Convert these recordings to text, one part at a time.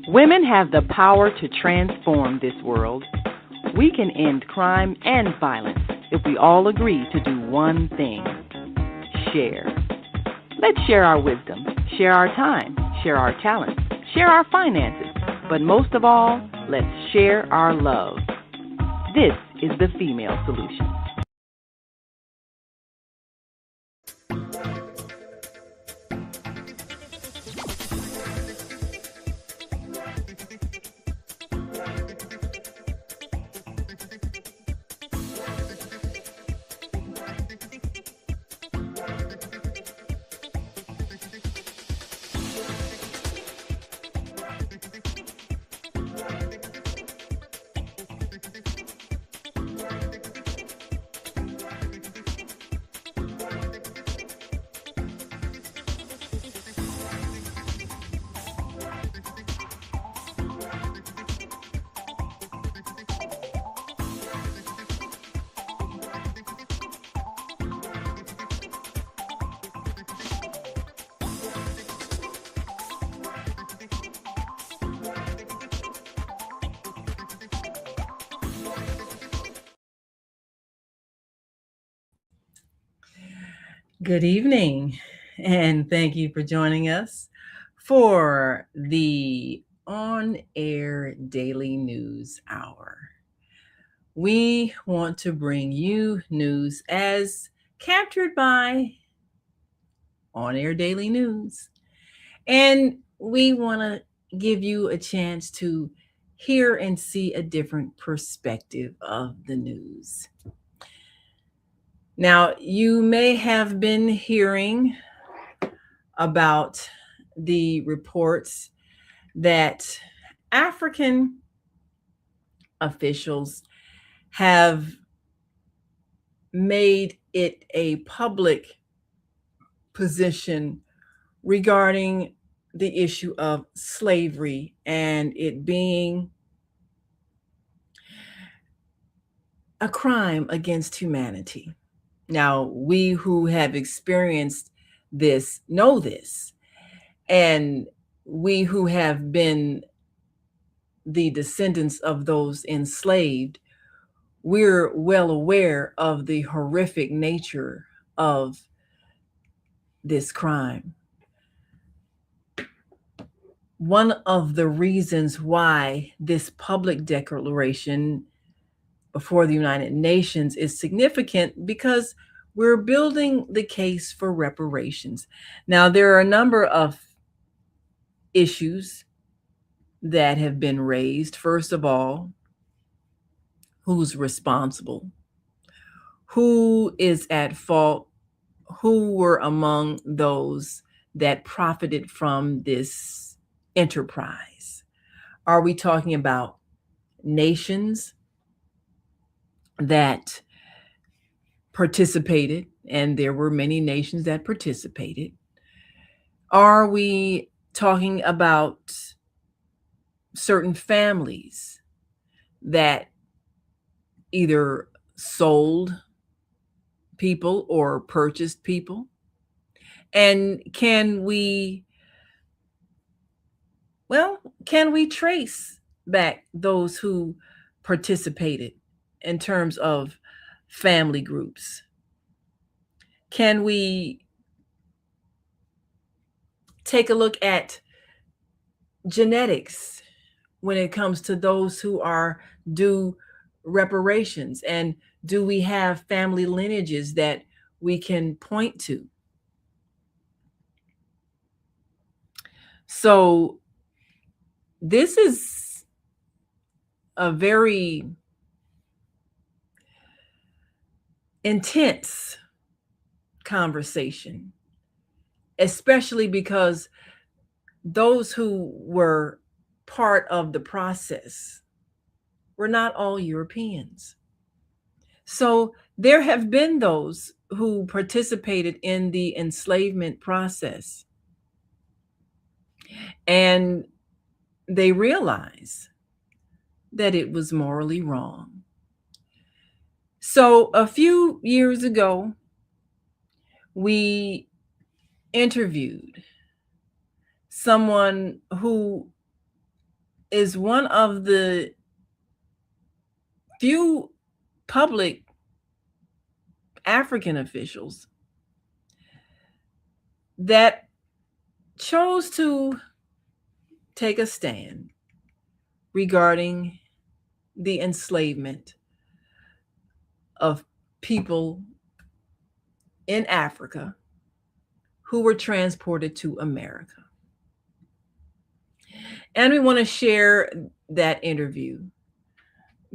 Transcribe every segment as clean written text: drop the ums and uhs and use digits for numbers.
Women have the power to transform this world. We can end crime and violence if we all agree to do one thing: share. Let's share our wisdom, share our time, share our talents, share our finances, but most of all, let's share our love. This is the female solution. Good evening, and thank you for joining us for the On Air Daily News Hour. We want to bring you news as captured by On Air Daily News, and we want to give you a chance to hear and see a different perspective of the news. Now, you may have been hearing about the reports that African officials have made it a public position regarding the issue of slavery and it being a crime against humanity. Now, we who have experienced this know this, and we who have been the descendants of those enslaved, we're well aware of the horrific nature of this crime. One of the reasons why this public declaration before the United Nations is significant because we're building the case for reparations. Now, there are a number of issues that have been raised. First of all, who's responsible? Who is at fault? Who were among those that profited from this enterprise? Are we talking about nations that participated, and there were many nations that participated? Are we talking about certain families that either sold people or purchased people? And can we trace back those who participated in terms of family groups? Can we take a look at genetics when it comes to those who are due reparations? And do we have family lineages that we can point to? So this is a very intense conversation, especially because those who were part of the process were not all Europeans. So there have been those who participated in the enslavement process, and they realize that it was morally wrong. So a few years ago, we interviewed someone who is one of the few public African officials that chose to take a stand regarding the enslavement of people in Africa who were transported to America. And we want to share that interview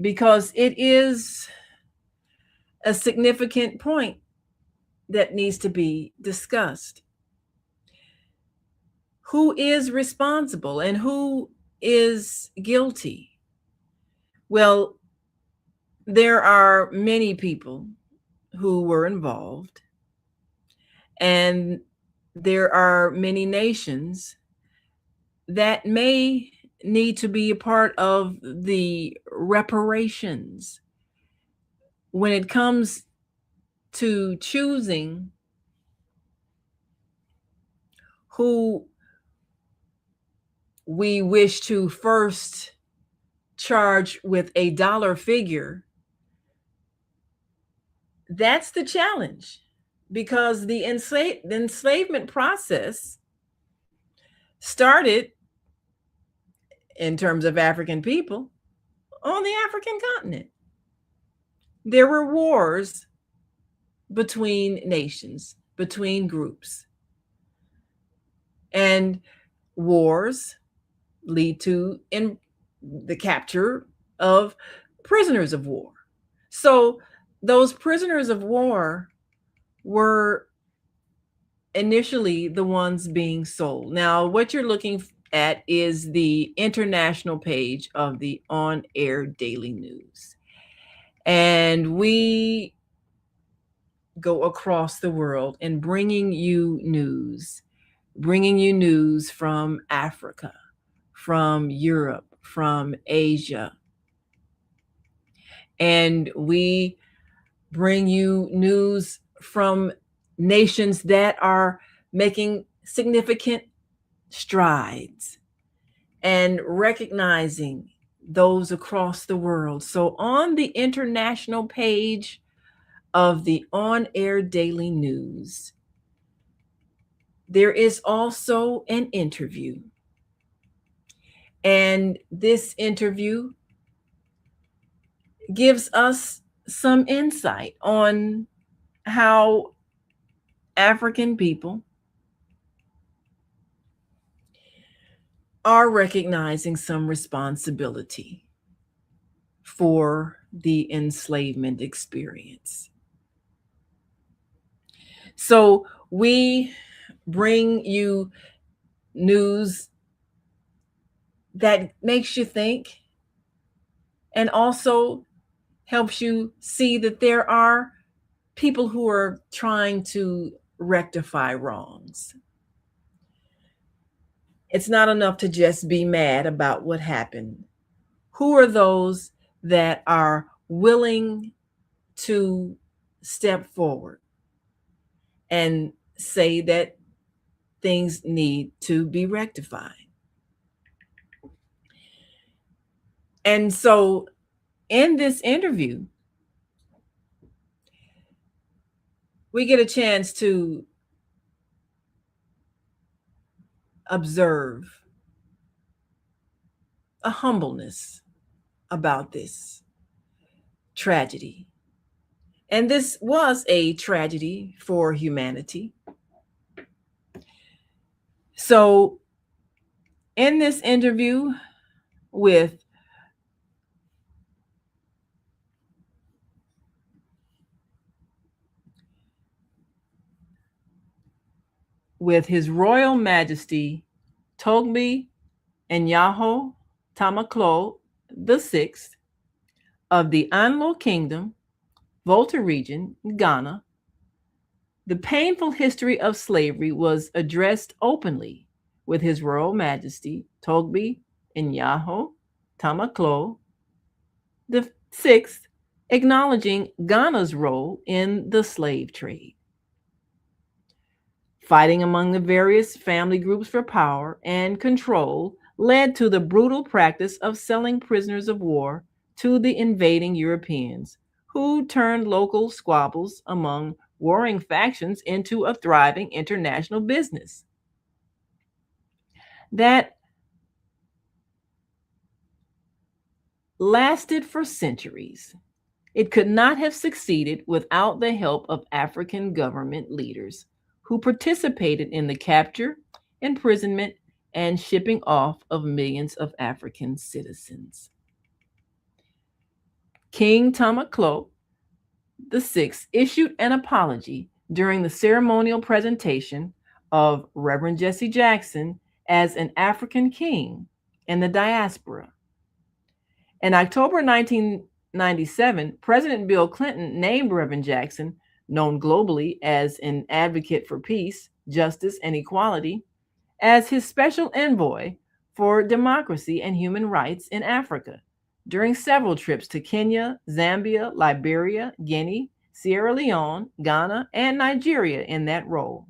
because it is a significant point that needs to be discussed. Who is responsible and who is guilty? Well, there are many people who were involved, and there are many nations that may need to be a part of the reparations when it comes to choosing who we wish to first charge with a dollar figure. That's the challenge, because the enslavement process started, in terms of African people, on the African continent. There were wars between nations, between groups. And wars lead to the capture of prisoners of war. So those prisoners of war were initially the ones being sold. Now, what you're looking at is the international page of the On Air Daily News. And we go across the world and bringing you news from Africa, from Europe, from Asia. And we bring you news from nations that are making significant strides and recognizing those across the world. So on the international page of the On Air Daily News, there is also an interview. And this interview gives us some insight on how African people are recognizing some responsibility for the enslavement experience. So we bring you news that makes you think and also helps you see that there are people who are trying to rectify wrongs. It's not enough to just be mad about what happened. Who are those that are willing to step forward and say that things need to be rectified? And so in this interview, we get a chance to observe a humbleness about this tragedy. And this was a tragedy for humanity. So in this interview with His Royal Majesty Togbe Nyaho Tamaklo VI of the Anlo Kingdom, Volta region, Ghana, the painful history of slavery was addressed openly with His Royal Majesty Togbe Nyaho Tamaklo VI, acknowledging Ghana's role in the slave trade. Fighting among the various family groups for power and control led to the brutal practice of selling prisoners of war to the invading Europeans, who turned local squabbles among warring factions into a thriving international business. That lasted for centuries. It could not have succeeded without the help of African government leaders who participated in the capture, imprisonment, and shipping off of millions of African citizens. King Tamaklo VI issued an apology during the ceremonial presentation of Reverend Jesse Jackson as an African king in the diaspora. In October 1997, President Bill Clinton named Reverend Jackson, known globally as an advocate for peace, justice, and equality, as his special envoy for democracy and human rights in Africa during several trips to Kenya, Zambia, Liberia, Guinea, Sierra Leone, Ghana, and Nigeria in that role.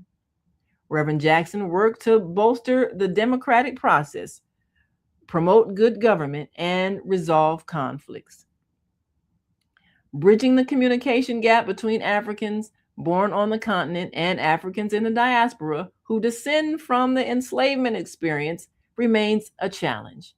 Reverend Jackson worked to bolster the democratic process, promote good government, and resolve conflicts. Bridging the communication gap between Africans born on the continent and Africans in the diaspora who descend from the enslavement experience remains a challenge.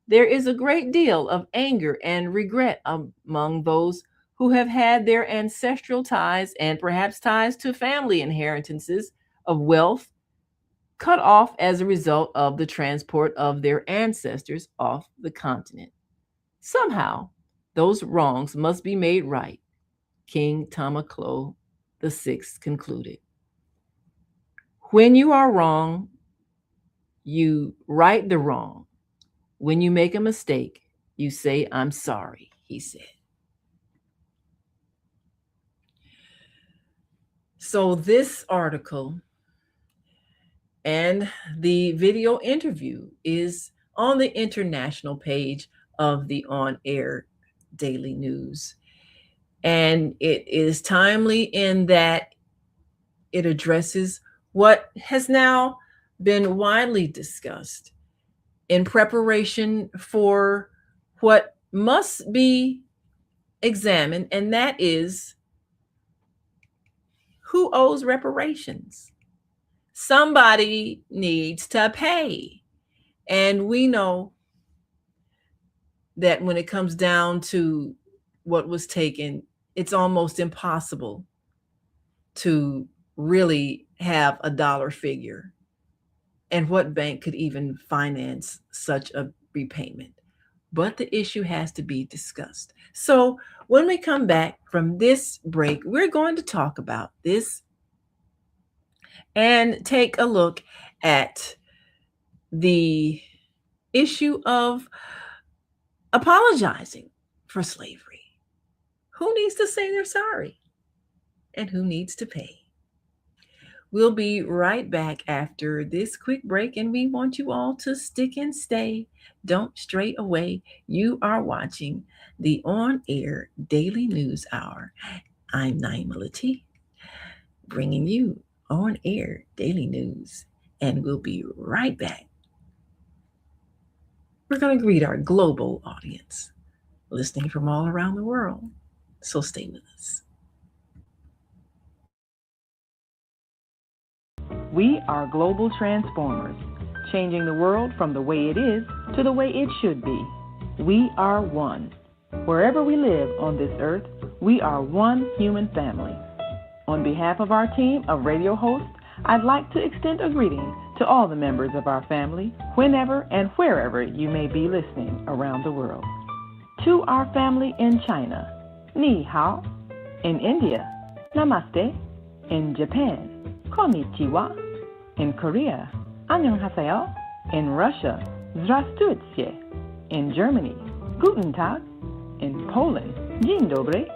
There is a great deal of anger and regret among those who have had their ancestral ties and perhaps ties to family inheritances of wealth cut off as a result of the transport of their ancestors off the continent. Somehow, those wrongs must be made right, King Tamaklo VI concluded. When you are wrong, you right the wrong. When you make a mistake, you say, "I'm sorry," he said. So this article and the video interview is on the international page of the On Air Daily News. And it is timely in that it addresses what has now been widely discussed in preparation for what must be examined, and that is who owes reparations. Somebody needs to pay. And we know that when it comes down to what was taken, it's almost impossible to really have a dollar figure. And what bank could even finance such a repayment? But the issue has to be discussed. So when we come back from this break, we're going to talk about this and take a look at the issue of apologizing for slavery. Who needs to say they're sorry? And who needs to pay? We'll be right back after this quick break, and we want you all to stick and stay. Don't stray away. You are watching the On Air Daily News Hour. I'm Naima Latif, bringing you On Air Daily News, and we'll be right back. We're going to greet our global audience listening from all around the world, so stay with us. We are global transformers, changing the world from the way it is to the way it should be. We are one. Wherever we live on this earth, we are one human family. On behalf of our team of radio hosts, I'd like to extend a greeting to all the members of our family, whenever and wherever you may be listening around the world. To our family in China, Ni Hao. In India, Namaste. In Japan, Konnichiwa. In Korea, Annyeonghaseyo. In Russia, Здравствуйте. In Germany, Guten Tag. In Poland, Dzień dobry.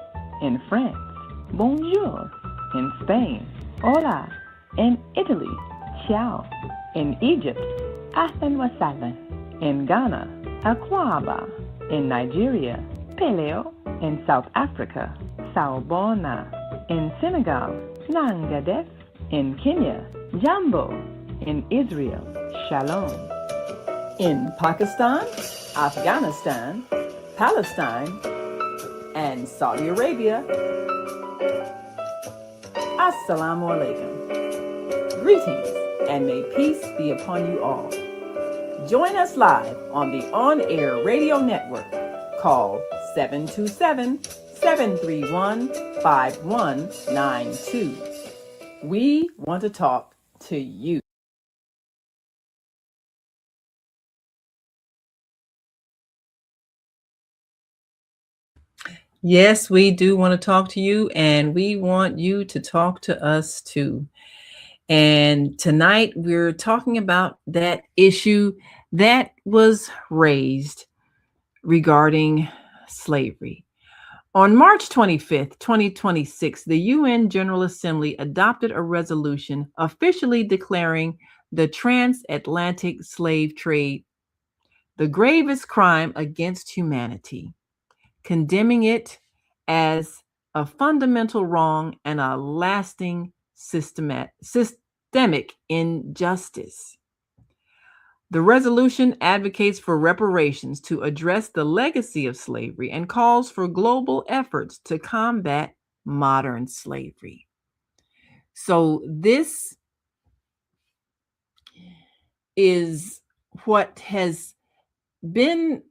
In France, Bonjour. In Spain, Hola. In Italy, Ciao. In Egypt, Ahlan wa sahlan. In Ghana, Akwaba. In Nigeria, Peleo. In South Africa, Sawubona. In Senegal, Nangadef. In Kenya, Jambo. In Israel, Shalom. In Pakistan, Afghanistan, Palestine, and Saudi Arabia, Assalamu alaikum. Greetings, and may peace be upon you all. Join us live on the on-air radio network called 727-731-5192. We want to talk to you. Yes, we do want to talk to you, and we want you to talk to us too. And tonight we're talking about that issue that was raised regarding slavery. On March 25th, 2026, the UN General Assembly adopted a resolution officially declaring the transatlantic slave trade the gravest crime against humanity, condemning it as a fundamental wrong and a lasting systemic injustice. The resolution advocates for reparations to address the legacy of slavery and calls for global efforts to combat modern slavery. So this is what has been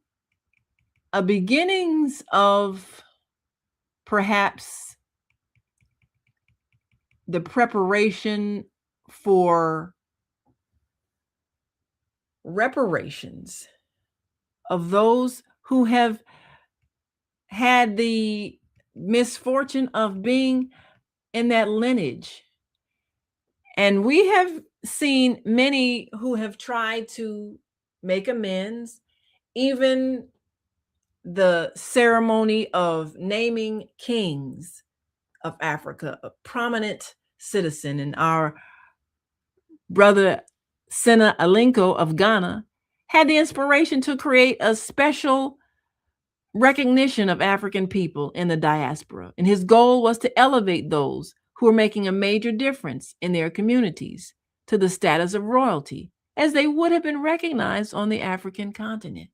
a beginnings of perhaps the preparation for reparations of those who have had the misfortune of being in that lineage. And we have seen many who have tried to make amends, even the ceremony of naming kings of Africa, a prominent citizen, and our brother Sena Alinko of Ghana had the inspiration to create a special recognition of African people in the diaspora. And his goal was to elevate those who are making a major difference in their communities to the status of royalty, as they would have been recognized on the African continent.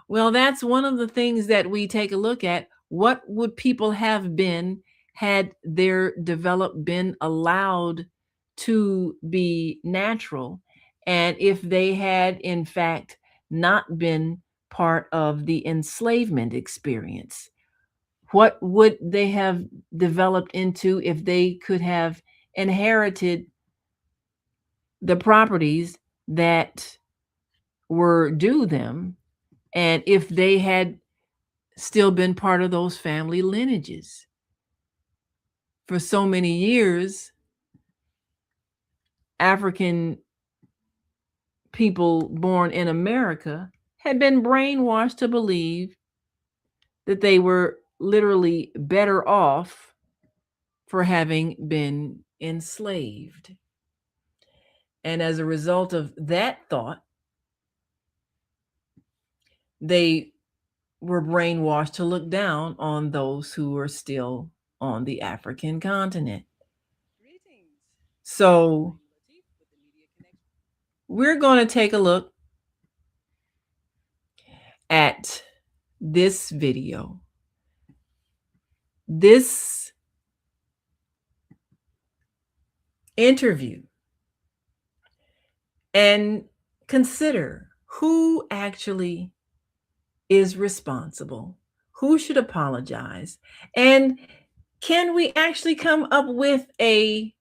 Well, that's one of the things that we take a look at. What would people have been had their development been allowed to be natural, and if they had, in fact, not been part of the enslavement experience? What would they have developed into if they could have inherited the properties that were due them, and if they had still been part of those family lineages? For so many years, African people born in America had been brainwashed to believe that they were literally better off for having been enslaved. And as a result of that thought, they were brainwashed to look down on those who were still on the African continent. So we're going to take a look at this video. This interview, and consider who actually is responsible, who should apologize, and can we actually come up with a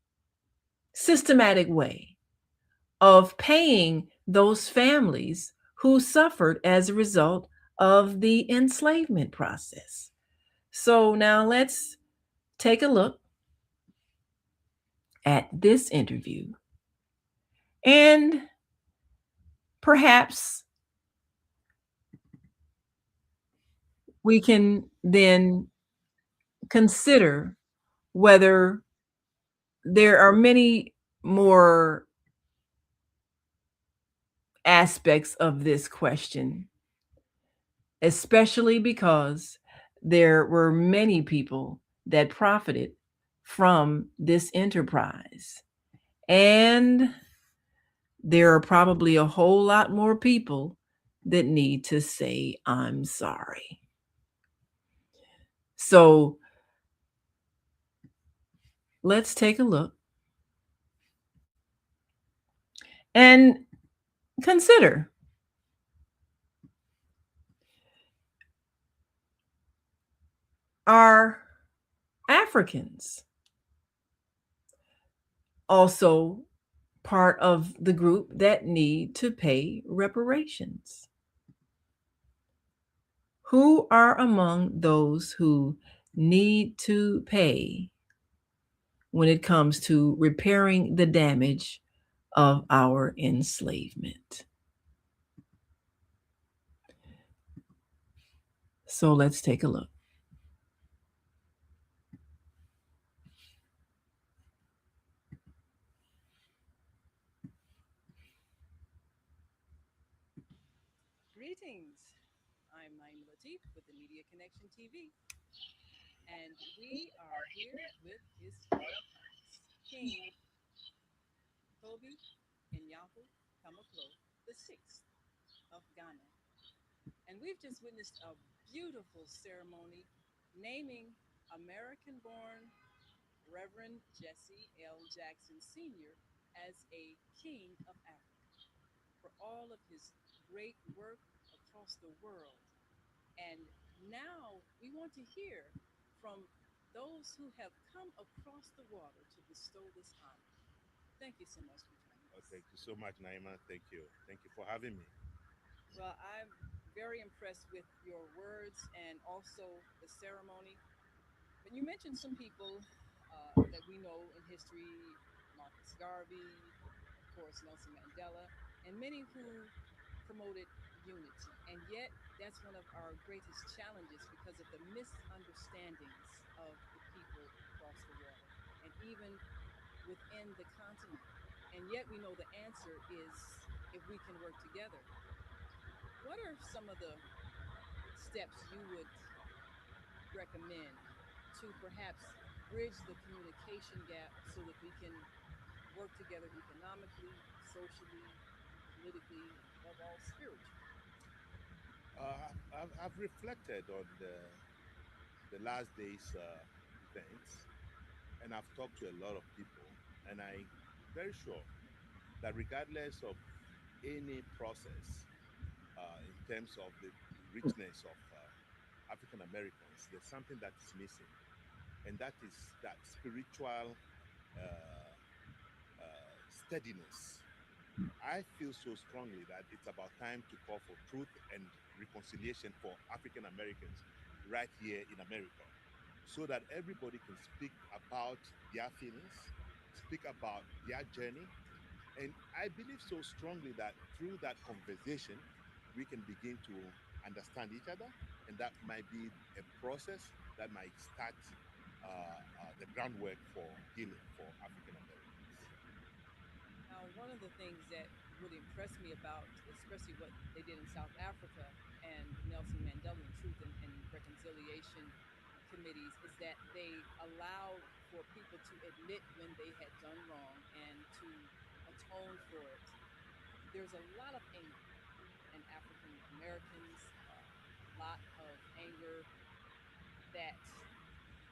systematic way of paying those families who suffered as a result of the enslavement process? So now let's take a look at this interview, and perhaps we can then consider whether there are many more aspects of this question, especially because there were many people that profited from this enterprise. And there are probably a whole lot more people that need to say, I'm sorry. So let's take a look and consider, are Africans also part of the group that need to pay reparations? Who are among those who need to pay when it comes to repairing the damage of our enslavement? So let's take a look. Greetings. I'm Naima Latif with the Media Connection TV, and we are here with His Royal Highness King Toby Inyafu Kamaklo VI of Ghana. And we've just witnessed a beautiful ceremony naming American born Reverend Jesse L. Jackson Sr. as a King of Africa for all of his great work across the world. And now we want to hear from those who have come across the water to bestow this honor. Thank you so much for joining Oh, us. thank you so much, Naima. Thank you. Thank you for having me. Well, I'm very impressed with your words and also the ceremony. But you mentioned some people that we know in history: Marcus Garvey, of course, Nelson Mandela, and many who promoted unity. And yet, that's one of our greatest challenges because of the misunderstandings of the people across the water and even within the continent. And yet, we know the answer is if we can work together. What are some of the steps you would recommend to perhaps bridge the communication gap so that we can work together economically, socially, politically, and above all, spiritually? I've reflected on the last day's events, and I've talked to a lot of people, and I'm very sure that regardless of any process in terms of the richness of African Americans, there's something that is missing, and that is that spiritual uh, steadiness. I feel so strongly that it's about time to call for truth and reconciliation for African Americans right here in America so that everybody can speak about their feelings, speak about their journey. And I believe so strongly that through that conversation, we can begin to understand each other. And that might be a process that might start the groundwork for healing for African Americans. Now, one of the things that really impressed me about, especially what they did in South Africa and Nelson Mandela and Truth and Reconciliation committees, is that they allowed for people to admit when they had done wrong and to atone for it. There's a lot of anger in African Americans, a lot of anger that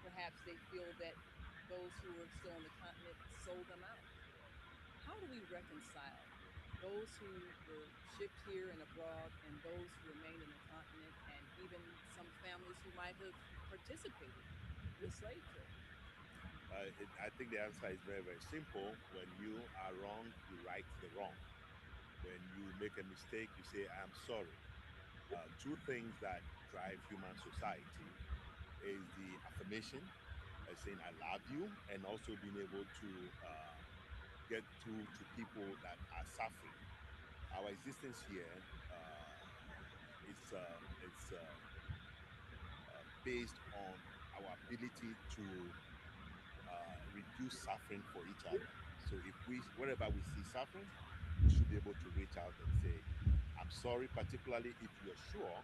perhaps they feel that those who are still on the continent sold them out. How do we reconcile those who were shipped here and abroad and those who remained in the continent, and even some families who might have participated in the slave trade? I think the answer is very, very simple. When you are wrong, you right the wrong. When you make a mistake, you say, I'm sorry. Two things that drive human society is the affirmation, saying, I love you, and also being able to get through to people that are suffering. Our existence here is based on our ability to reduce suffering for each other. So if we, wherever we see suffering, we should be able to reach out and say, I'm sorry, particularly if you are sure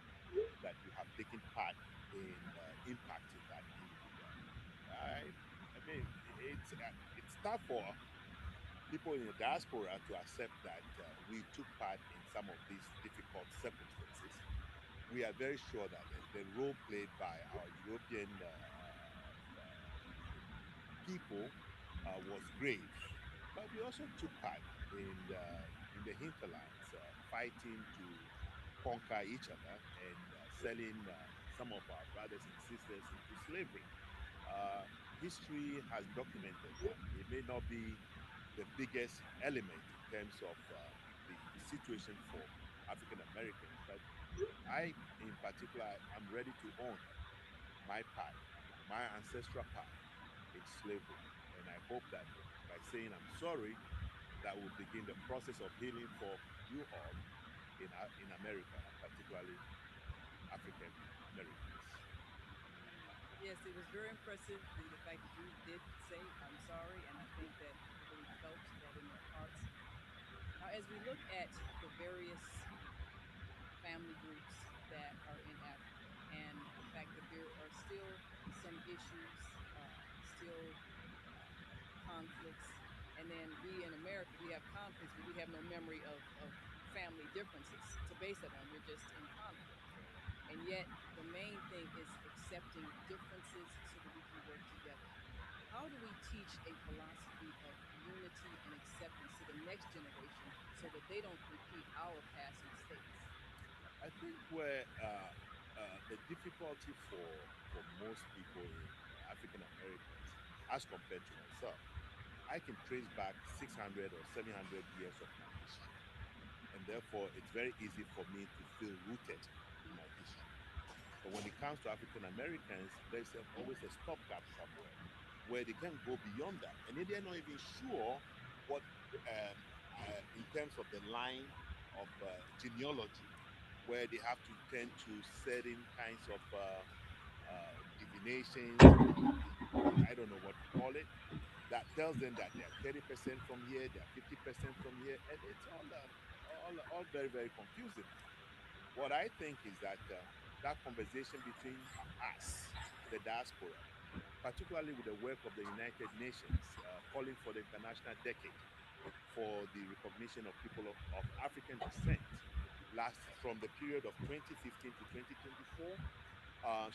that you have taken part in impacting that individual. I, I mean, it's tough for people in the diaspora to accept that we took part in some of these difficult circumstances. We are very sure that the role played by our European people was grave, but we also took part in the hinterlands, fighting to conquer each other and selling some of our brothers and sisters into slavery. Uh, History has documented that. It may not be the biggest element in terms of the situation for African Americans, but I, in particular, am ready to own my part, my ancestral part in slavery. And I hope that by saying I'm sorry, that will begin the process of healing for you all in America, particularly African Americans. Yes, it was very impressive the fact that you did say I'm sorry, and I think that people really felt that in their hearts. Now, as we look at the various family groups that are in Africa, and the fact that there are still some issues, still conflicts, and then we in America, we have conflicts, but we have no memory of family differences to base it on. We're just in conflict. And yet, the main thing is accepting differences so that we can work together. How do we teach a philosophy of unity and acceptance to the next generation so that they don't repeat our past mistakes? I think where the difficulty for most people in African Americans, as compared to myself, I can trace back 600 or 700 years of my history, and therefore it's very easy for me to feel rooted in my history. But when it comes to African Americans, there's always a stopgap somewhere where they can go beyond that, and then they're not even sure what, in terms of the line of genealogy, where they have to tend to certain kinds of divinations, or I don't know what to call it, that tells them that they are 30% from here, they are 50% from here, and it's all very, very confusing. What I think is that that conversation between us, the diaspora, particularly with the work of the United Nations, calling for the International Decade for the recognition of people of African descent, last from the period of 2015 to 2024,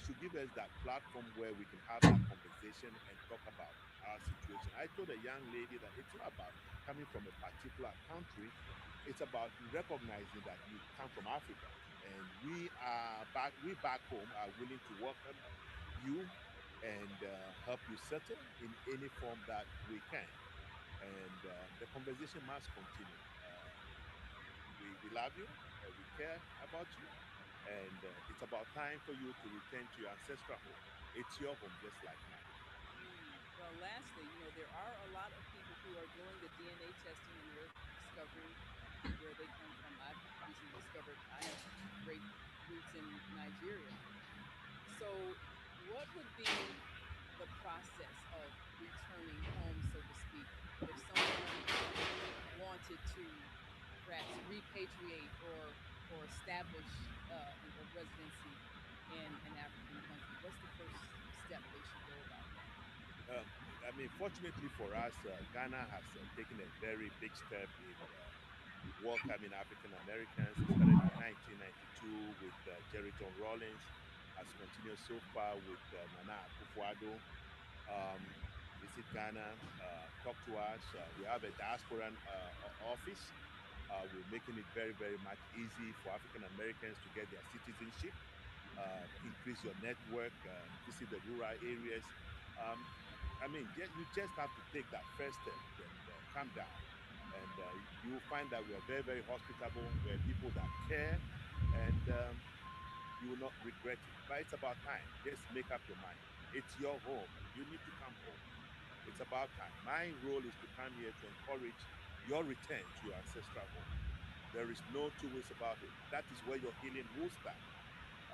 should give us that platform where we can have that conversation and talk about our situation. I told a young lady that it's not about coming from a particular country, it's about recognizing that you come from Africa, and we back home are willing to welcome you and help you settle in any form that we can. And the conversation must continue. We love you, we care about you, and it's about time for you to return to your ancestral home. It's your home, just like mine. Well, lastly, there are a lot of people who are doing the DNA testing and they're discovering where they come from. I've recently discovered I have great roots in Nigeria. So, what would be the process of returning home, so to speak, if someone wanted to perhaps repatriate or establish a residency in an African country? What's the first step they should go about that? Um, I mean, fortunately for us, Ghana has taken a very big step in welcoming African Americans. It started in 1992 with Jerry John Rawlings, has continued so far with Nana Akufo-Addo. um, Visit Ghana, talk to us. We have a diaspora office. We're making it very, very much easy for African Americans to get their citizenship, increase your network, visit the rural areas. Um, I mean, you just have to take that first step and calm down. And you will find that we are very, very hospitable. We're people that care, and you will not regret it. But it's about time. Just make up your mind. It's your home. You need to come home. It's about time. My role is to come here to encourage your return to your ancestral home. There is no two ways about it. That is where your healing will start.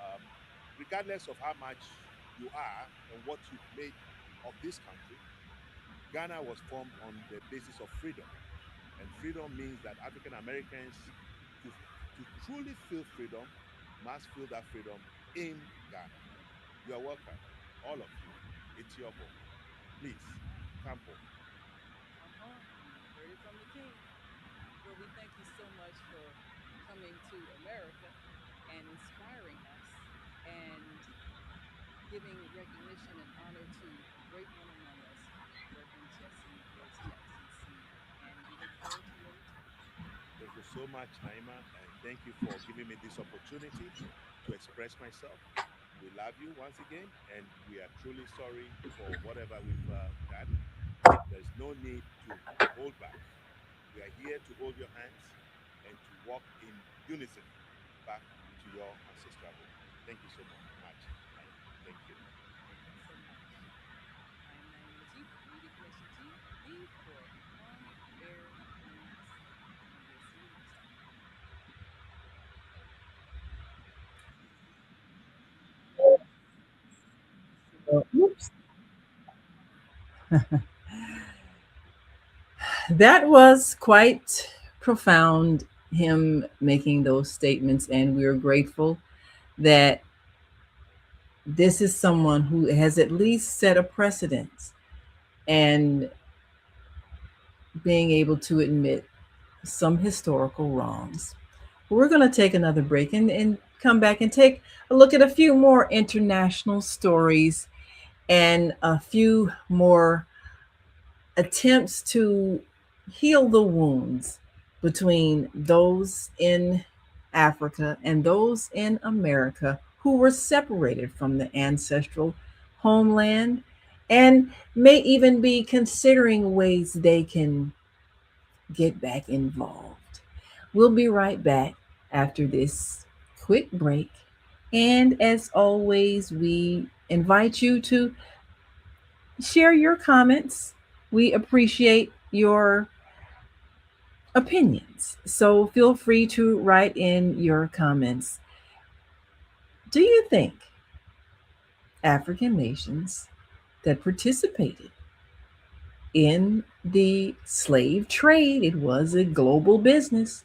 Um, Regardless of how much you are and what you've made of this country, Ghana was formed on the basis of freedom. And freedom means that African Americans, to truly feel freedom, must feel that freedom in Ghana. You are welcome, all of you. It's your home. Please Campo. Heard it from the king. Well, we thank you so much for coming to America and inspiring us and giving recognition and honor to a great one among us, Reverend Jesse Woods Jackson Sr. And we look forward to your return. Thank you so much, Naima, and thank you for giving me this opportunity to express myself. We love you once again, and we are truly sorry for whatever we've done. There's no need to hold back. We are here to hold your hands and to walk in unison back to your ancestral home. Thank you so much. Thank you. Thank you so much. I am Naima Latif, Media Connection TV for On Air News. And we'll see you next time. Oops. That was quite profound, him making those statements, and we're grateful that this is someone who has at least set a precedent and being able to admit some historical wrongs. We're going to take another break and come back and take a look at a few more international stories and a few more attempts to heal the wounds between those in Africa and those in America who were separated from the ancestral homeland and may even be considering ways they can get back involved. We'll be right back after this quick break. And as always, we invite you to share your comments. We appreciate your opinions. So feel free to write in your comments. Do you think African nations that participated in the slave trade, it was a global business,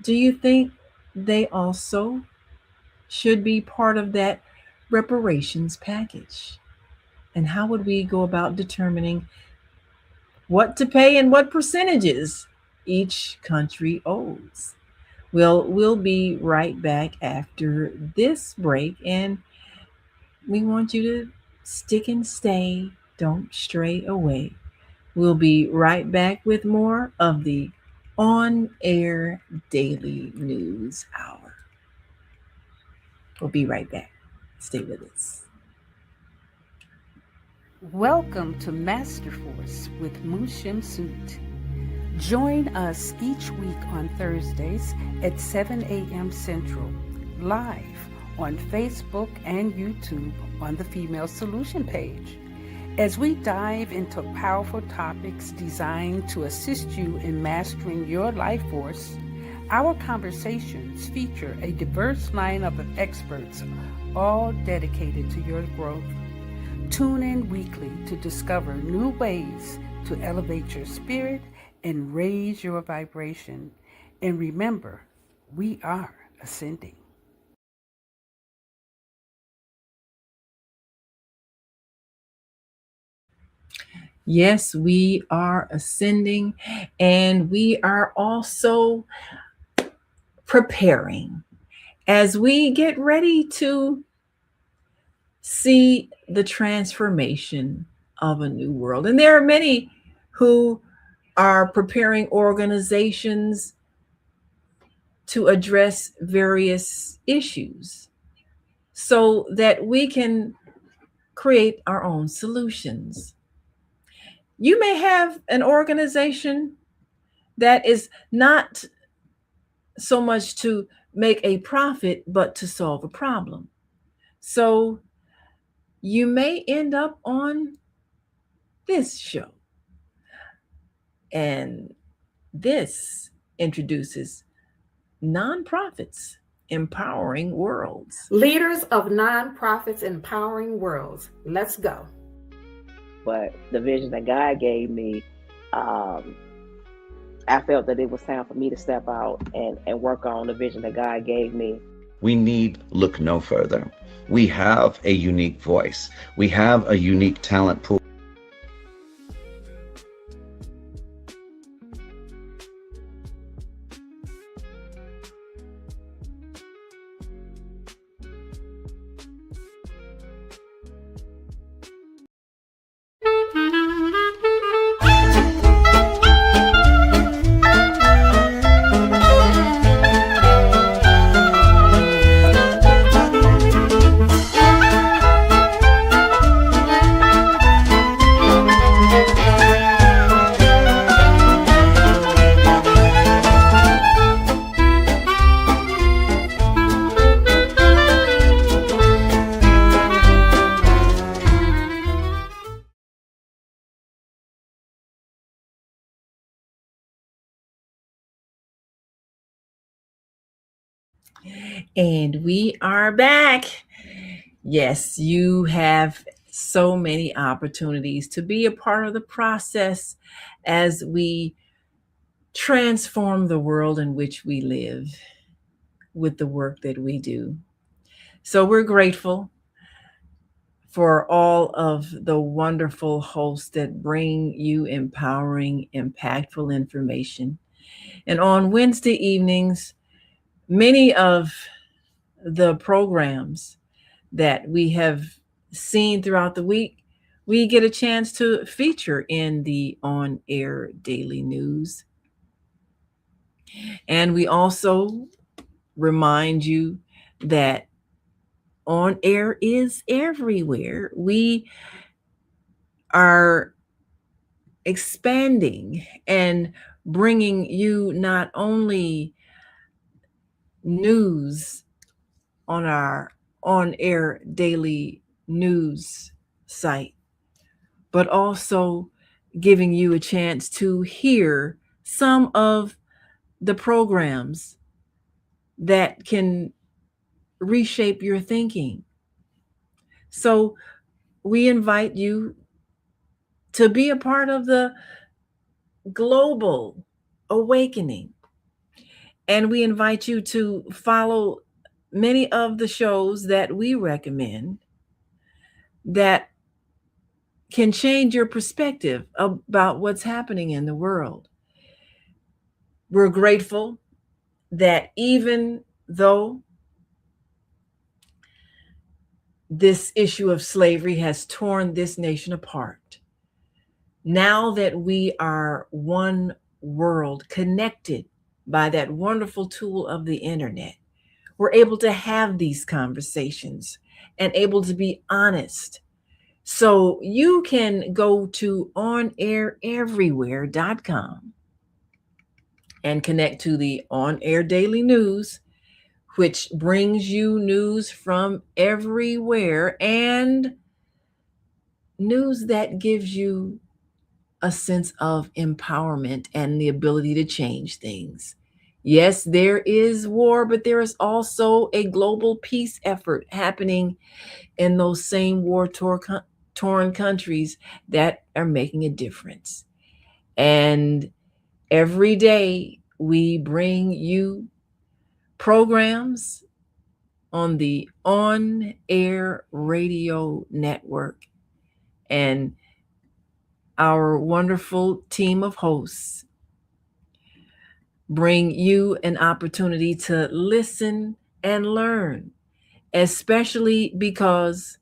do you think they also should be part of that reparations package? And how would we go about determining what to pay and what percentages each country owes? We'll be right back after this break, and we want you to stick and stay. Don't stray away. We'll be right back with more of the On Air Daily News Hour. We'll be right back. Stay with us. Welcome to Master Force with Mushim Suit. Join us each week on Thursdays at 7 a.m. Central, live on Facebook and YouTube on the Female Solution page, as we dive into powerful topics designed to assist you in mastering your life force. Our conversations feature a diverse lineup of experts, all dedicated to your growth. Tune in weekly to discover new ways to elevate your spirit and raise your vibration. And remember, we are ascending. Yes, we are ascending, and we are also preparing as we get ready to see the transformation of a new world. And there are many who are preparing organizations to address various issues so that we can create our own solutions. You may have an organization that is not so much to make a profit, but to solve a problem. So you may end up on this show. And this introduces Nonprofits Empowering Worlds. Leaders of Nonprofits Empowering Worlds. Let's go. But the vision that God gave me, I felt that it was time for me to step out and work on the vision that God gave me. We need look no further. We have a unique voice. We have a unique talent pool. And we are back. Yes, you have so many opportunities to be a part of the process as we transform the world in which we live with the work that we do. So we're grateful for all of the wonderful hosts that bring you empowering, impactful information. And on Wednesday evenings, many of the programs that we have seen throughout the week, we get a chance to feature in the On Air Daily News. And we also remind you that On Air is everywhere. We are expanding and bringing you not only news on our On Air Daily News site, but also giving you a chance to hear some of the programs that can reshape your thinking. So we invite you to be a part of the global awakening. And we invite you to follow many of the shows that we recommend that can change your perspective about what's happening in the world. We're grateful that even though this issue of slavery has torn this nation apart, now that we are one world connected by that wonderful tool of the internet, we're able to have these conversations and able to be honest. So you can go to onaireverywhere.com and connect to the On Air Daily News, which brings you news from everywhere and news that gives you a sense of empowerment and the ability to change things. Yes, there is war, but there is also a global peace effort happening in those same war-torn countries that are making a difference. And every day we bring you programs on the On Air Radio Network. And our wonderful team of hosts bring you an opportunity to listen and learn, especially because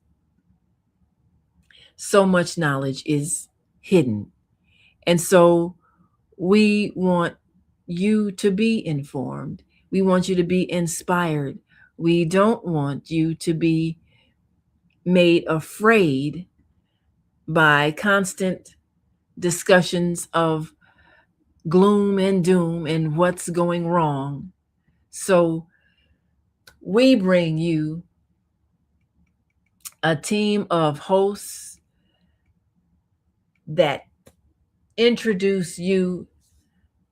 so much knowledge is hidden. And so we want you to be informed. We want you to be inspired. We don't want you to be made afraid by constant discussions of gloom and doom and what's going wrong. So we bring you a team of hosts that introduce you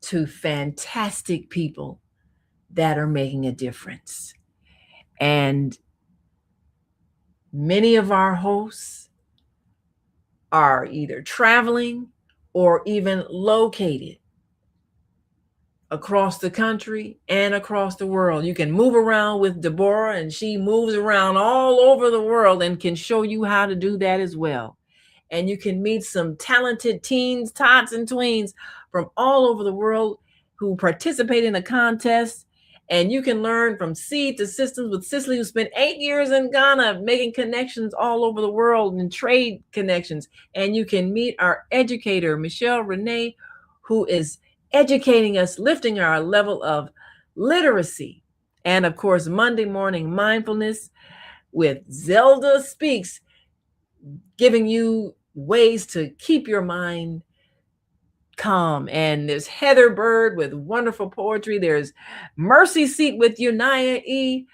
to fantastic people that are making a difference. And many of our hosts are either traveling or even located across the country and across the world. You can move around with Deborah, and she moves around all over the world and can show you how to do that as well. And you can meet some talented teens, tots, and tweens from all over the world who participate in a contest. And you can learn from Seed to Systems with Cicely, who spent 8 years in Ghana making connections all over the world and trade connections. And you can meet our educator, Michelle Renee, who is educating us, lifting our level of literacy. And of course, Monday Morning Mindfulness with Zelda Speaks, giving you ways to keep your mind calm. And there's Heather Bird with wonderful poetry. There's Mercy Seat with Unaya E,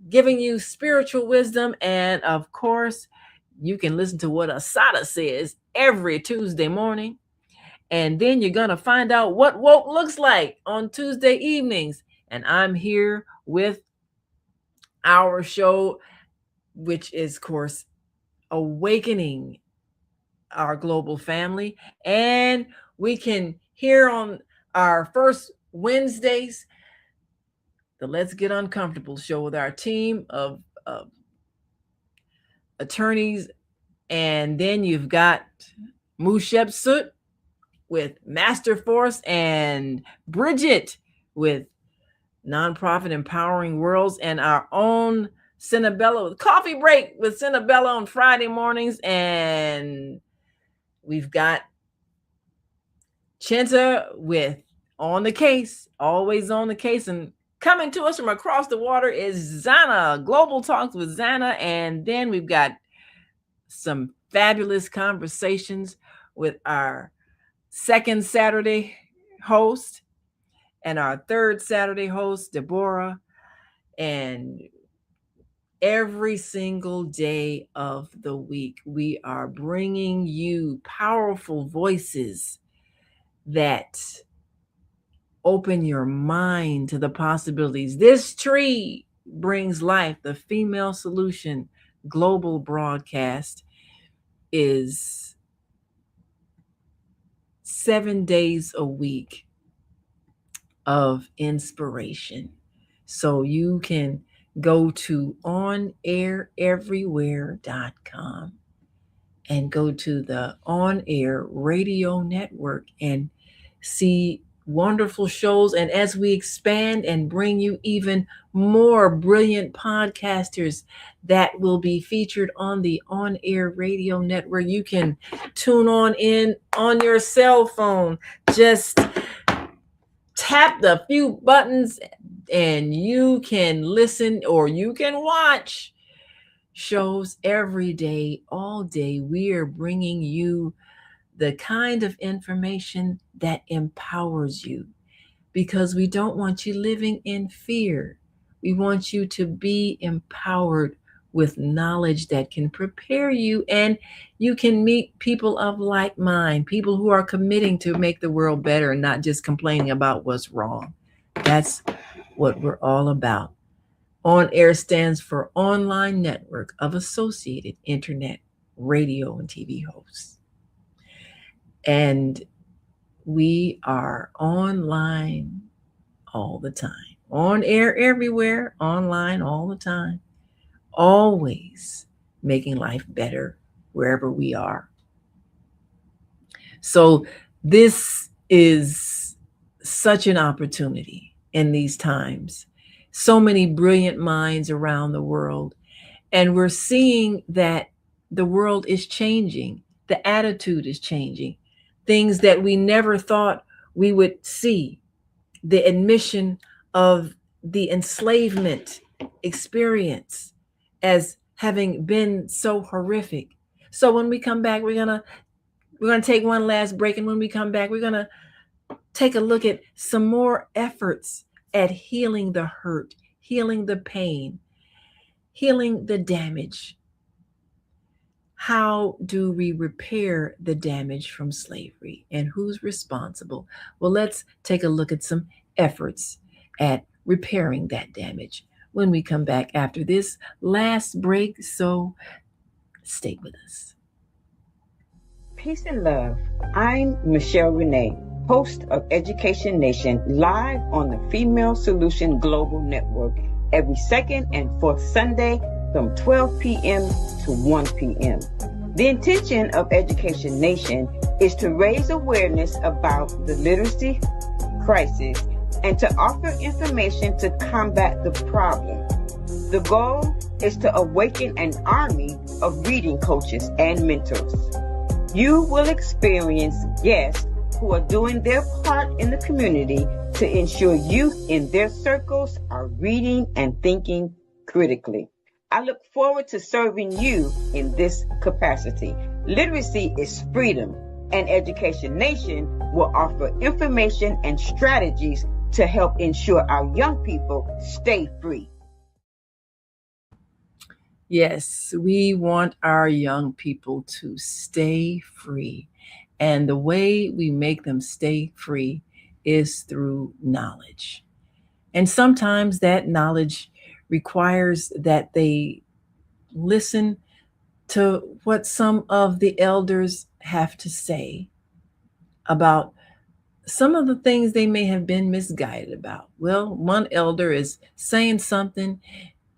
giving you spiritual wisdom. And of course, you can listen to what Asada says every Tuesday morning. And then you're going to find out what woke looks like on Tuesday evenings. And I'm here with our show, which is, of course, awakening our global family. And we can hear on our first Wednesdays the Let's Get Uncomfortable show with our team of attorneys. And then you've got Mushem Soot with Master Force and Bridget with Nonprofit Empowering Worlds, and our own Cinnabella with Coffee Break with Cinnabella on Friday mornings. And we've got Chinta with On the Case, always on the case. And coming to us from across the water is Zana, Global Talks with Zana. And then we've got some fabulous conversations with our second Saturday host and our third Saturday host, Deborah. And every single day of the week, we are bringing you powerful voices that open your mind to the possibilities. This tree brings life. The Female Solution Global broadcast is 7 days a week of inspiration. So you can go to onaireverywhere.com and go to the On Air Radio Network and see wonderful shows. And as we expand and bring you even more brilliant podcasters that will be featured on the On Air Radio Network, you can tune on in on your cell phone. Just tap the few buttons and you can listen or you can watch shows every day, all day. We are bringing you the kind of information that empowers you, because we don't want you living in fear. We want you to be empowered with knowledge that can prepare you, and you can meet people of like mind, people who are committing to make the world better and not just complaining about what's wrong. That's what we're all about. On Air stands for Online Network of Associated Internet Radio and TV Hosts. And we are online all the time. On air everywhere, online all the time. Always making life better wherever we are. So this is such an opportunity in these times. So many brilliant minds around the world. And we're seeing that the world is changing. The attitude is changing. Things that we never thought we would see. The admission of the enslavement experience as having been so horrific. So when we come back, we're gonna take one last break, and when we come back, we're gonna take a look at some more efforts at healing the hurt, healing the pain, healing the damage. How do we repair the damage from slavery, and who's responsible? Well, let's take a look at some efforts at repairing that damage when we come back after this last break. So stay with us. Peace and love. I'm Michelle Renee, host of Education Nation, live on the Female Solution Global Network every second and fourth Sunday from 12 p.m. to 1 p.m. The intention of Education Nation is to raise awareness about the literacy crisis and to offer information to combat the problem. The goal is to awaken an army of reading coaches and mentors. You will experience guests who are doing their part in the community to ensure youth in their circles are reading and thinking critically. I look forward to serving you in this capacity. Literacy is freedom, and Education Nation will offer information and strategies to help ensure our young people stay free. Yes, we want our young people to stay free. And the way we make them stay free is through knowledge. And sometimes that knowledge requires that they listen to what some of the elders have to say about some of the things they may have been misguided about. Well, one elder is saying something,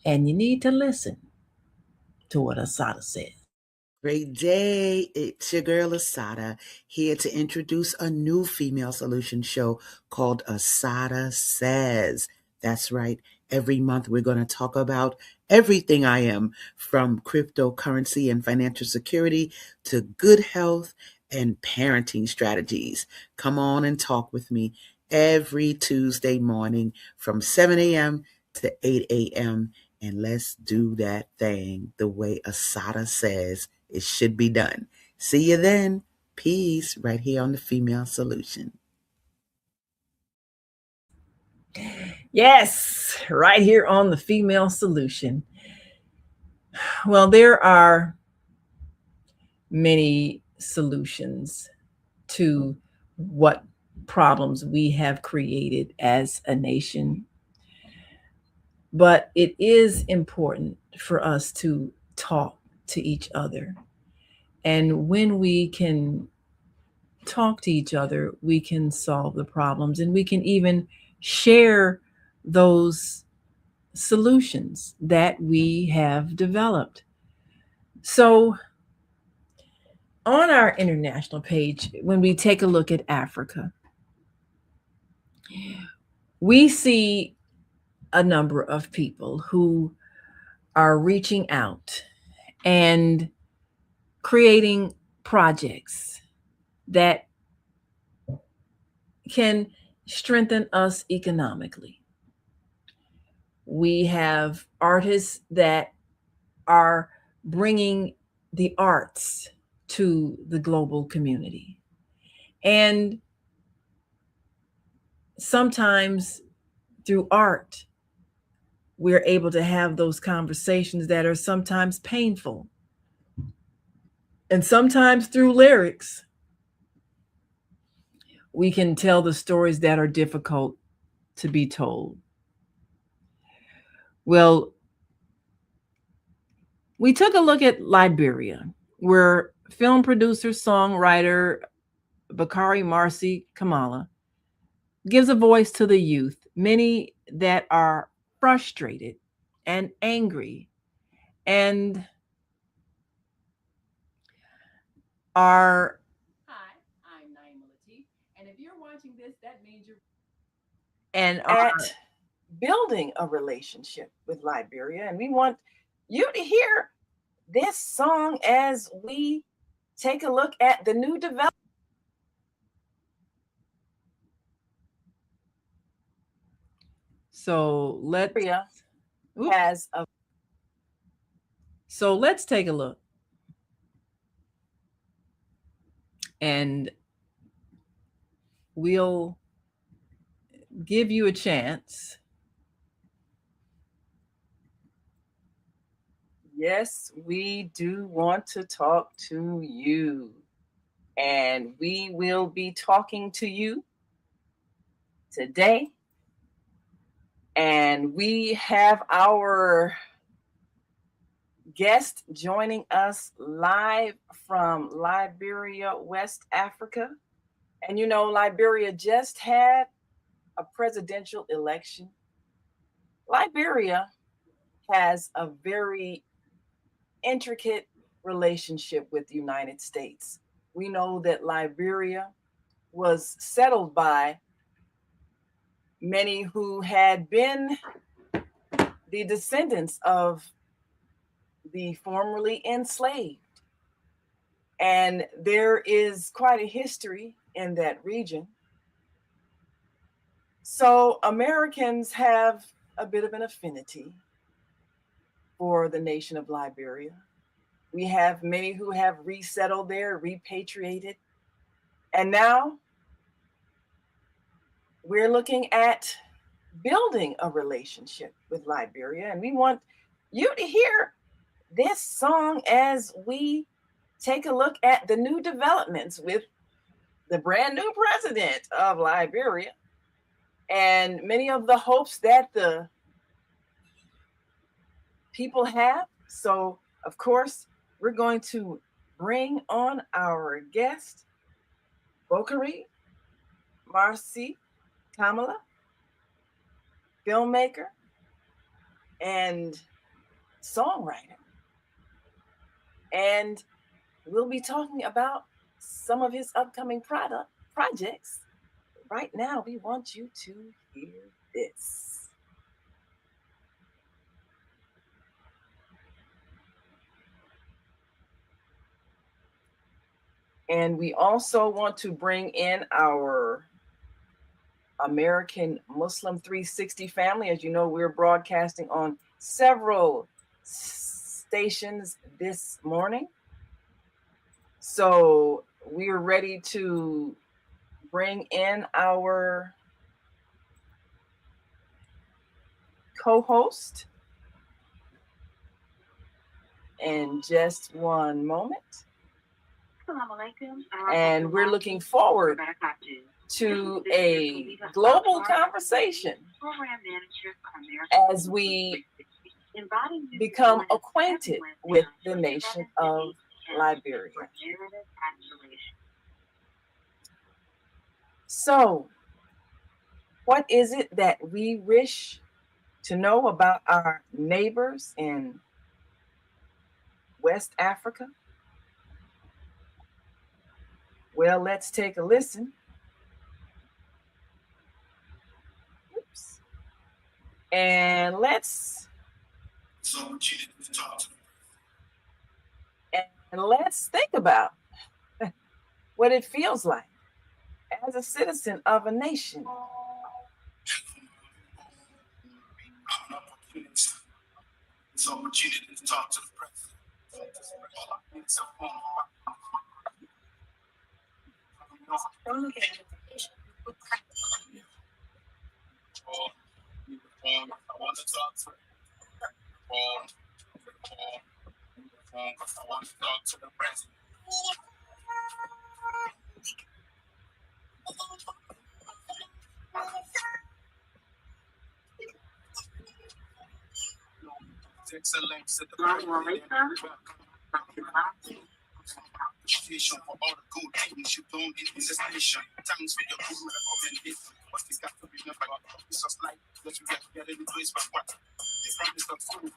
and you need to listen to what Assata says. Great day. It's your girl Assata here to introduce a new female solution show called Assata Says. That's right. Every month we're going to talk about everything I am, from cryptocurrency and financial security to good health and parenting strategies. Come on and talk with me every Tuesday morning from 7 a.m. to 8 a.m. And let's do that thing the way Assata says it should be done. See you then. Peace, right here on the Female Solution. Yes, right here on the Female Solution. Well, there are many solutions to what problems we have created as a nation. But it is important for us to talk to each other. And when we can talk to each other, we can solve the problems, and we can even share those solutions that we have developed. So on our international page, when we take a look at Africa, we see a number of people who are reaching out and creating projects that can strengthen us economically. We have artists that are bringing the arts to the global community. And sometimes through art, we're able to have those conversations that are sometimes painful. And sometimes through lyrics, we can tell the stories that are difficult to be told. Well, we took a look at Liberia, where film producer, songwriter Bakari Marcy Kamala gives a voice to the youth, many that are frustrated and angry and are... Hi, I'm Naima Latif, and if you're watching this, that means you're... and are building a relationship with Liberia, and we want you to hear this song as we take a look at the new development. So let's take a look. And we'll give you a chance. Yes, we do want to talk to you. And we will be talking to you today. And we have our guest joining us live from Liberia, West Africa. And you know, Liberia just had a presidential election. Liberia has a very intricate relationship with the United States. We know that Liberia was settled by many who had been the descendants of the formerly enslaved. And there is quite a history in that region. So Americans have a bit of an affinity for the nation of Liberia. We have many who have resettled there, repatriated. And now we're looking at building a relationship with Liberia. And we want you to hear this song as we take a look at the new developments with the brand new president of Liberia and many of the hopes that the people have. So, of course, we're going to bring on our guest, Bokery Marcy Kamala, filmmaker and songwriter. And we'll be talking about some of his upcoming projects. Right now, we want you to hear this. And we also want to bring in our American Muslim 360 family. As you know, we're broadcasting on several stations this morning. So we're ready to bring in our co-host in just one moment. And we're looking forward to a global conversation as we become acquainted with the nation of Liberia. So, what is it that we wish to know about our neighbors in West Africa? Well, let's take a listen. Oops. And let's think about what it feels like as a citizen of a nation. It's an opportunity to talk to the president. I want to talk to the president. Excellence at the appreciation for all the good things you've done in this nation. Thanks for your good recommendation. What's the got to remember? It's just like that you get any place but what? The prime minister food,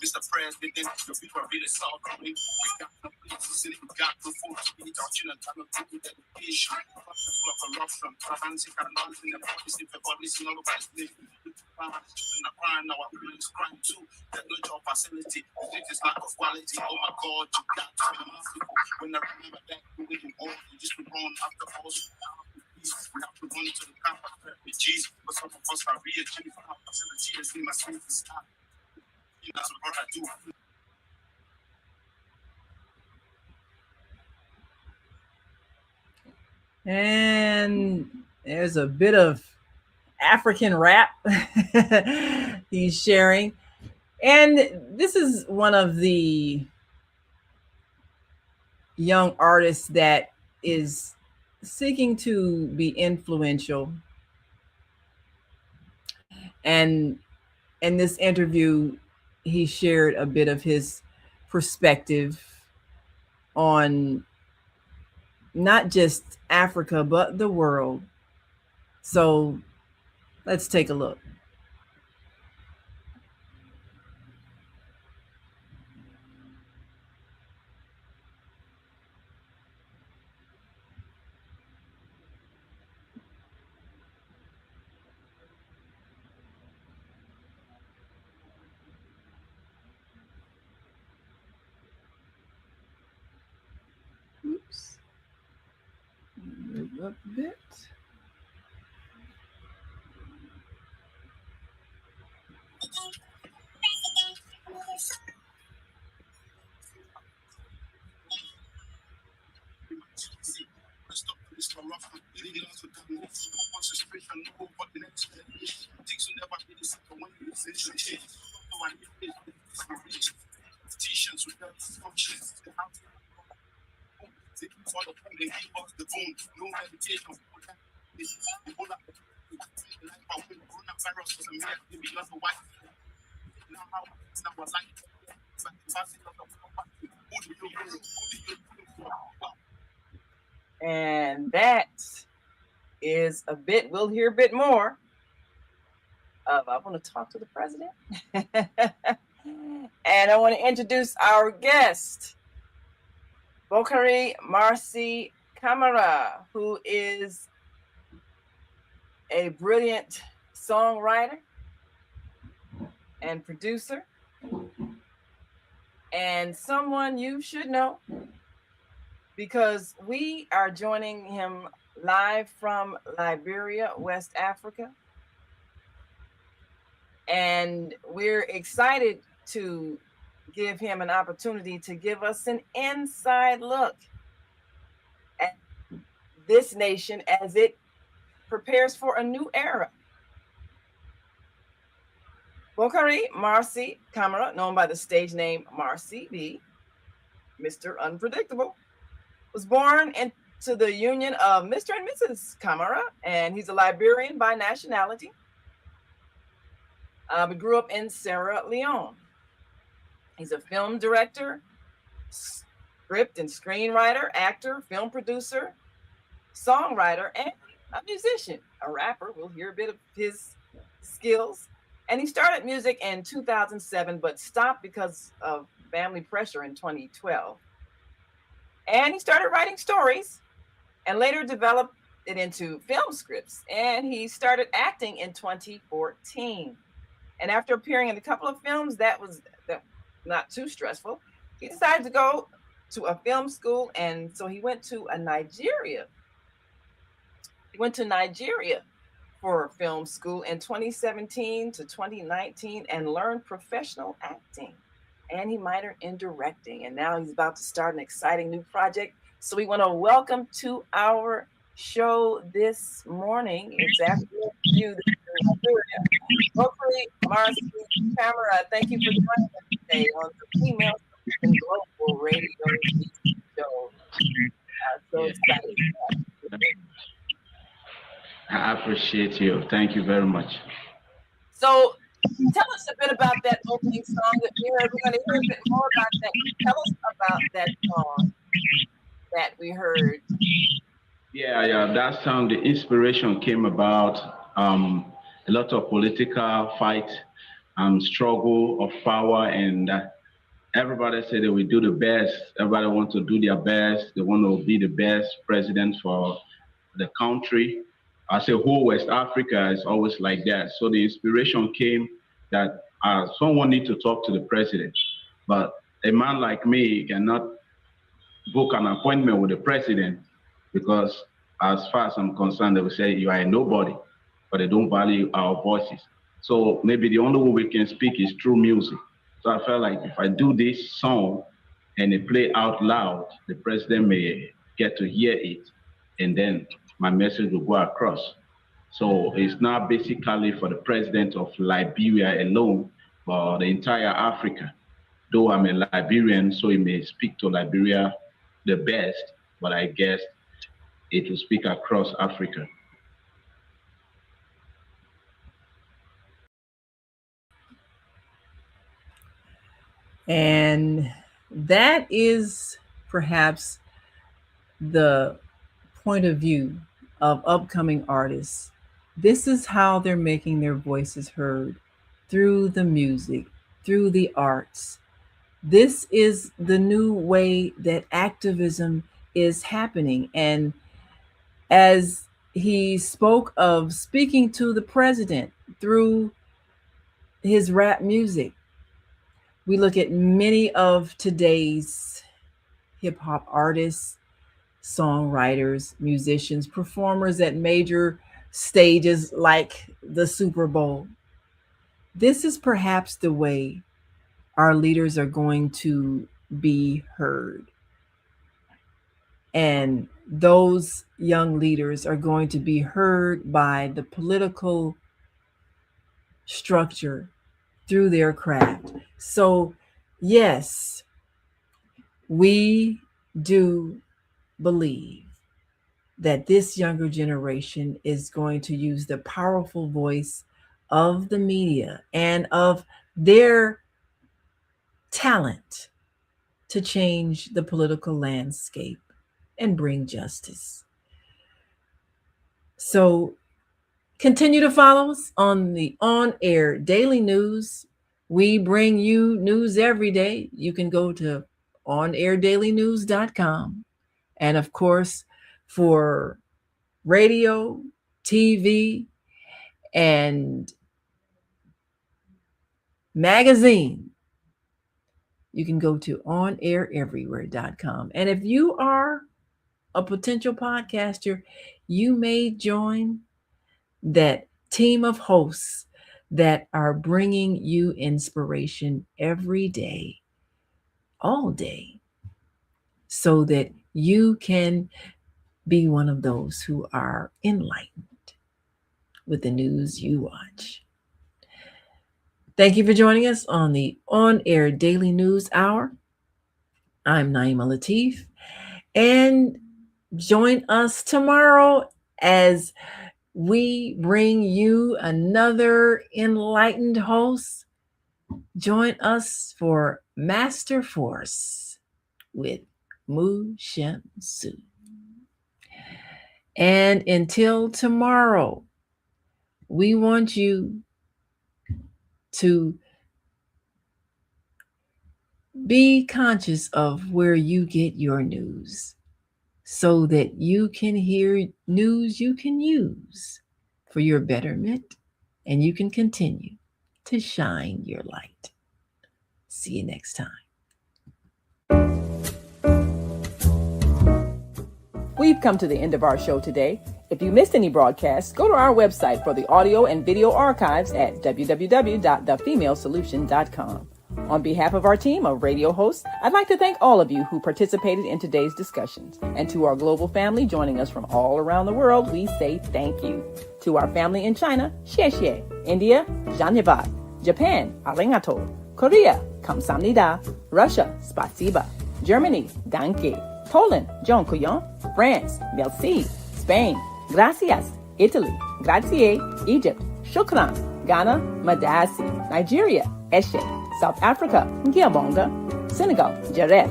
Mr. President, the people are really suffering. We got no place to sit, we got no food to eat. Our children cannot get education. Full of corruption, fancy canals in the policy for policy all over the nation. The crime now, our people is crime too. There's no job facility. It is lack of quality. Oh my God, you got to be merciful. When I remember that, we just run after us. We have to run into the camp of refugees, but some of us are real for our facilities in my sweet start. That's what I do. And there's a bit of African rap he's sharing. And this is one of the young artists that is seeking to be influential. And in this interview, he shared a bit of his perspective on not just Africa, but the world. So let's take a look. Oops. Move up a bit. And that is a bit, we'll hear a bit more of, I want to talk to the president. And I want to introduce our guest, Bokhari Marcy Camara, who is a brilliant songwriter and producer, and someone you should know, because we are joining him live from Liberia, West Africa. And we're excited to give him an opportunity to give us an inside look at this nation as it prepares for a new era. Bokhari Marcy Camara, known by the stage name Marcy B, Mr. Unpredictable, was born into the union of Mr. and Mrs. Camara, and he's a Liberian by nationality. But grew up in Sierra Leone. He's a film director, script and screenwriter, actor, film producer, songwriter, and a musician, a rapper. We'll hear a bit of his skills. And he started music in 2007, but stopped because of family pressure in 2012. And he started writing stories and later developed it into film scripts. And he started acting in 2014. And after appearing in a couple of films that not too stressful, he decided to go to a film school. And so he went to Nigeria. He went to Nigeria for film school in 2017 to 2019 and learned professional acting. And he minored in directing. And now he's about to start an exciting new project. So we want to welcome to our show this morning. It's afternoon for you. Bokhari Marcy Camara, thank you for joining us today on the Female Solution Global Radio show. So excited. I appreciate you. Thank you very much. So tell us a bit about that opening song that we heard. We're going to hear a bit more about that. Tell us about that song that we heard. Yeah. That song, the inspiration came about a lot of political fight and struggle of power, and everybody said they will do the best. Everybody wants to do their best. They want to be the best president for the country. I say whole West Africa is always like that. So the inspiration came that someone needs to talk to the president, but a man like me cannot book an appointment with the president because as far as I'm concerned, they will say you are a nobody, but they don't value our voices. So maybe the only way we can speak is through music. So I felt like if I do this song and it play out loud, the president may get to hear it, and then my message will go across. So it's not basically for the president of Liberia alone, but the entire Africa. Though I'm a Liberian, so it may speak to Liberia the best, but I guess it will speak across Africa. And that is perhaps the point of view of upcoming artists. This is how they're making their voices heard, through the music, through the arts. This is the new way that activism is happening. And as he spoke of speaking to the president through his rap music, we look at many of today's hip hop artists, songwriters, musicians, performers at major stages like the Super Bowl. This is perhaps the way our leaders are going to be heard. And those young leaders are going to be heard by the political structure through their craft. So, yes, we do believe that this younger generation is going to use the powerful voice of the media and of their talent to change the political landscape and bring justice. So continue to follow us on the On Air Daily News. We bring you news every day. You can go to onair.dailynews.com. And of course, for radio, TV, and magazine, you can go to onaireverywhere.com. And if you are a potential podcaster, you may join that team of hosts that are bringing you inspiration every day, all day, so that you can be one of those who are enlightened with the news you watch. Thank you for joining us on the On Air Daily News Hour. I'm Naima Latif, and join us tomorrow as we bring you another enlightened host. Join us for Master Force with Mu-Shem Su. And until tomorrow, we want you to be conscious of where you get your news so that you can hear news you can use for your betterment, and you can continue to shine your light. See you next time. We've come to the end of our show today. If you missed any broadcasts, go to our website for the audio and video archives at www.thefemalesolution.com. On behalf of our team of radio hosts, I'd like to thank all of you who participated in today's discussions. And to our global family joining us from all around the world, we say thank you. To our family in China, xie xie. India, zhanyavad. Japan, arigato. Korea, kamsamnida. Russia, spasiba. Germany, danke. Poland, dziękuję. France, merci. Spain, gracias. Italy, grazie. Egypt, shukran. Ghana, madasi. Nigeria, eshe. South Africa, Ngiyabonga. Senegal, Jaref.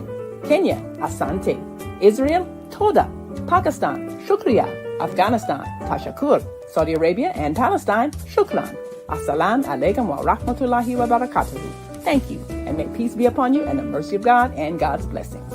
Kenya, Asante. Israel, Toda. Pakistan, Shukriya. Afghanistan, Tashakur. Saudi Arabia and Palestine, Shukran. Assalamu alaikum wa rahmatullahi wa barakatuhu. Thank you, and may peace be upon you and the mercy of God and God's blessings.